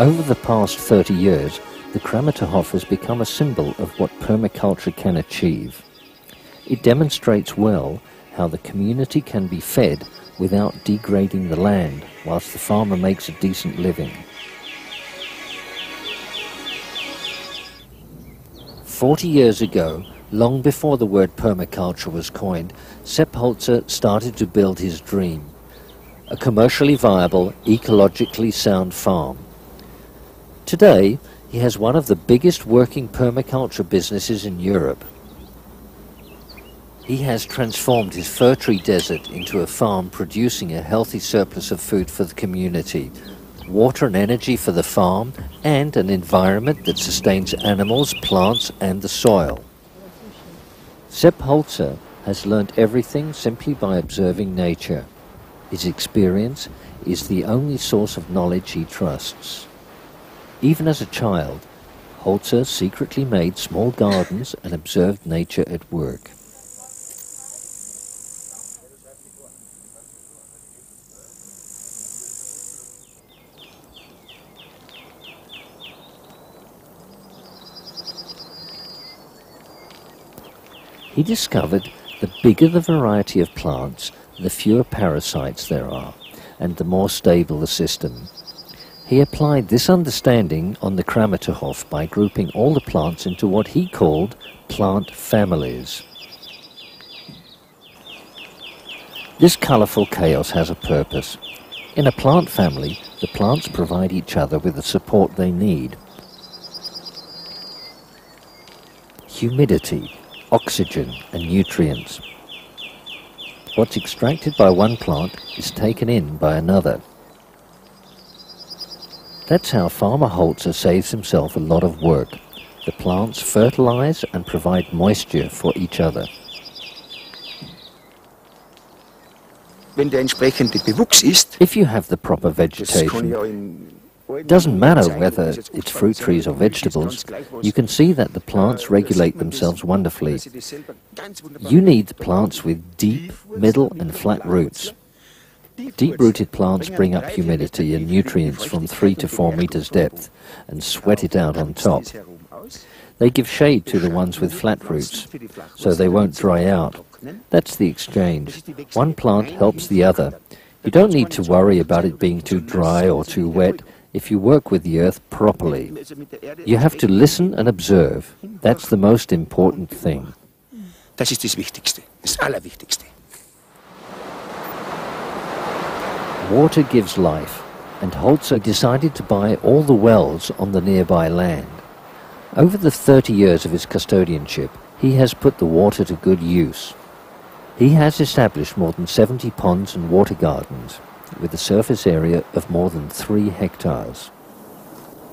Over the past 30 years, the Kramatohof has become a symbol of what permaculture can achieve. It demonstrates well how the community can be fed without degrading the land, whilst the farmer makes a decent living. 40 years ago, long before the word permaculture was coined, Sepp Holzer started to build his dream, a commercially viable, ecologically sound farm. Today, he has one of the biggest working permaculture businesses in Europe. He has transformed his fir tree desert into a farm producing a healthy surplus of food for the community, water and energy for the farm, and an environment that sustains animals, plants and the soil. Sepp Holzer has learnt everything simply by observing nature. His experience is the only source of knowledge he trusts. Even as a child, Holzer secretly made small gardens and observed nature at work. He discovered the bigger the variety of plants, the fewer parasites there are, and the more stable the system. He applied this understanding on the Kramatohof by grouping all the plants into what he called plant families. This colourful chaos has a purpose. In a plant family, the plants provide each other with the support they need. Humidity, oxygen and nutrients. What's extracted by one plant is taken in by another. That's how Farmer Holzer saves himself a lot of work. The plants fertilize and provide moisture for each other. If you have the proper vegetation, it doesn't matter whether it's fruit trees or vegetables, you can see that the plants regulate themselves wonderfully. You need plants with deep, middle and flat roots. Deep-rooted plants bring up humidity and nutrients from 3 to 4 meters depth and sweat it out on top. They give shade to the ones with flat roots, so they won't dry out. That's the exchange. One plant helps the other. You don't need to worry about it being too dry or too wet if you work with the earth properly. You have to listen and observe. That's the most important thing. Das ist das Wichtigste, das Allerwichtigste. Water gives life, and Holzer decided to buy all the wells on the nearby land. Over the 30 years of his custodianship, he has put the water to good use. He has established more than 70 ponds and water gardens, with a surface area of more than 3 hectares.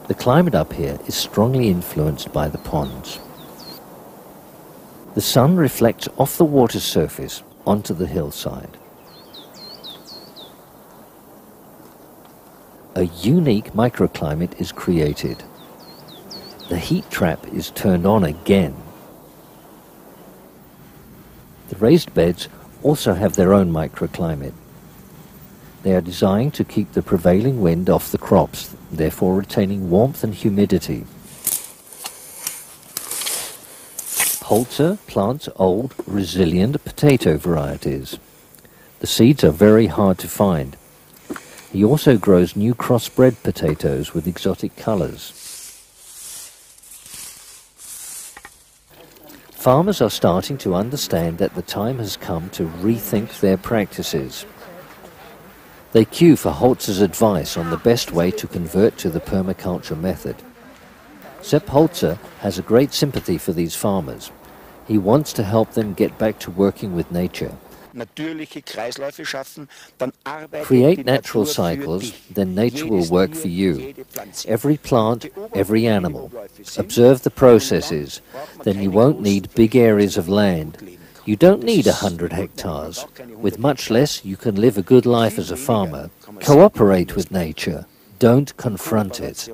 The climate up here is strongly influenced by the ponds. The sun reflects off the water surface onto the hillside. A unique microclimate is created. The heat trap is turned on again. The raised beds also have their own microclimate. They are designed to keep the prevailing wind off the crops, therefore retaining warmth and humidity. Holzer plants old, resilient potato varieties. The seeds are very hard to find. He also grows new crossbred potatoes with exotic colours. Farmers are starting to understand that the time has come to rethink their practices. They queue for Holzer's advice on the best way to convert to the permaculture method. Sepp Holzer has a great sympathy for these farmers. He wants to help them get back to working with nature. Create natural cycles, then nature will work for you. Every plant, every animal. Observe the processes, then you won't need big areas of land. You don't need 100 hectares. With much less, you can live a good life as a farmer. Cooperate with nature. Don't confront it.